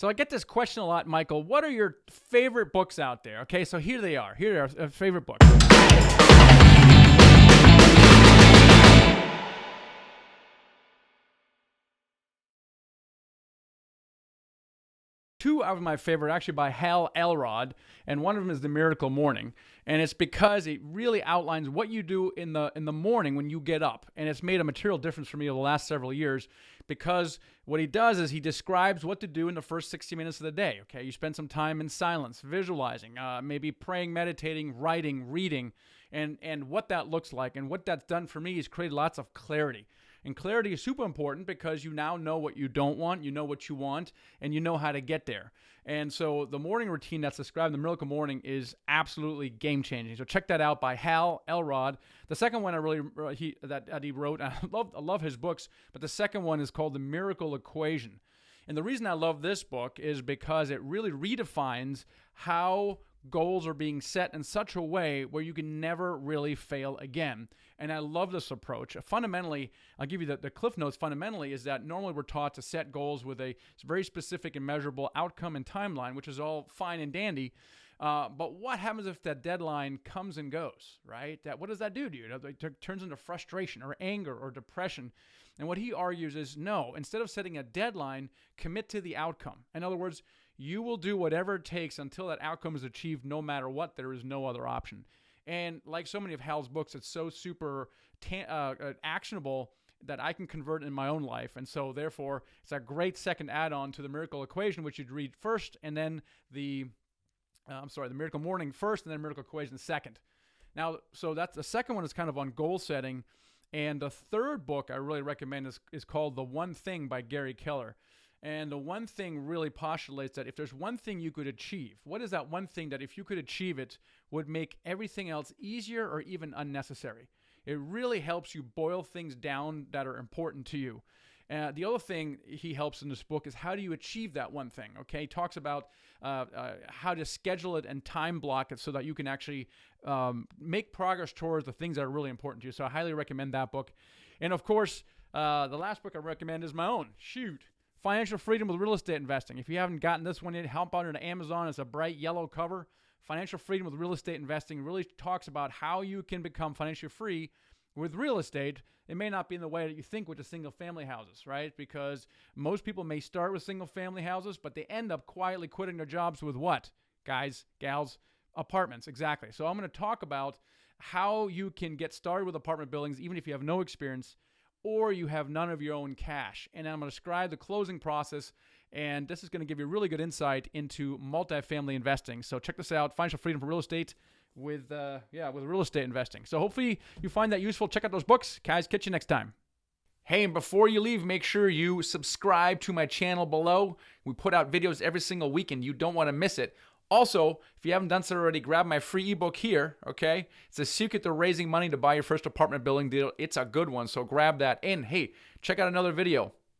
So I get this question a lot, Michael. What are your favorite books out there? Okay, so here they are. Here are favorite books. Two of my favorite, actually by Hal Elrod, and one of them is The Miracle Morning, and it's because it really outlines what you do in the morning when you get up, and it's made a material difference for me over the last several years, because what he does is he describes what to do in the first 60 minutes of the day. Okay, you spend some time in silence, visualizing, maybe praying, meditating, writing, reading, and what that looks like, and what that's done for me is create lots of clarity. And clarity is super important because you now know what you don't want, you know what you want, and you know how to get there. And so the morning routine that's described in The Miracle Morning is absolutely game-changing. So check that out by Hal Elrod. The second one that he wrote, and I love his books, but the second one is called The Miracle Equation. And the reason I love this book is because it really redefines how goals are being set in such a way where you can never really fail again. And I love this approach. Fundamentally, I'll give you the cliff notes. Fundamentally is that normally we're taught to set goals with a very specific and measurable outcome and timeline, which is all fine and dandy. But what happens if that deadline comes and goes, right? What does that do to you? It turns into frustration or anger or depression. And what he argues is, no, instead of setting a deadline, commit to the outcome. In other words, you will do whatever it takes until that outcome is achieved, no matter what. There is no other option. And like so many of Hal's books, it's so super actionable that I can convert in my own life. And so therefore, it's a great second add-on to The Miracle Equation, which you'd read first, and then The Miracle Morning first, and then Miracle Equation second. Now, so that's the second one is kind of on goal setting. And the third book I really recommend is called The One Thing by Gary Keller. And the one thing really postulates that if there's one thing you could achieve, what is that one thing that if you could achieve it would make everything else easier or even unnecessary? It really helps you boil things down that are important to you. The other thing he helps in this book is how do you achieve that one thing, okay? He talks about how to schedule it and time block it so that you can actually make progress towards the things that are really important to you. So I highly recommend that book. And of course, the last book I recommend is my own. Financial Freedom with Real Estate Investing. If you haven't gotten this one yet, hop on to Amazon. It's a bright yellow cover. Financial Freedom with Real Estate Investing really talks about how you can become financially free with real estate. It may not be in the way that you think with the single-family houses, right? Because most people may start with single-family houses, but they end up quietly quitting their jobs with what? Guys, gals, apartments, exactly. So I'm going to talk about how you can get started with apartment buildings even if you have no experience or you have none of your own cash. And I'm going to describe the closing process, and this is going to give you really good insight into multifamily investing. So check this out, Financial Freedom for Real Estate with real estate investing. So hopefully you find that useful. Check out those books. Guys, catch you next time. Hey, and before you leave, make sure you subscribe to my channel below. We put out videos every single week, and you don't want to miss it. Also, if you haven't done so already, grab my free ebook here, okay? It's a secret to raising money to buy your first apartment building deal. It's a good one, so grab that. And hey, check out another video.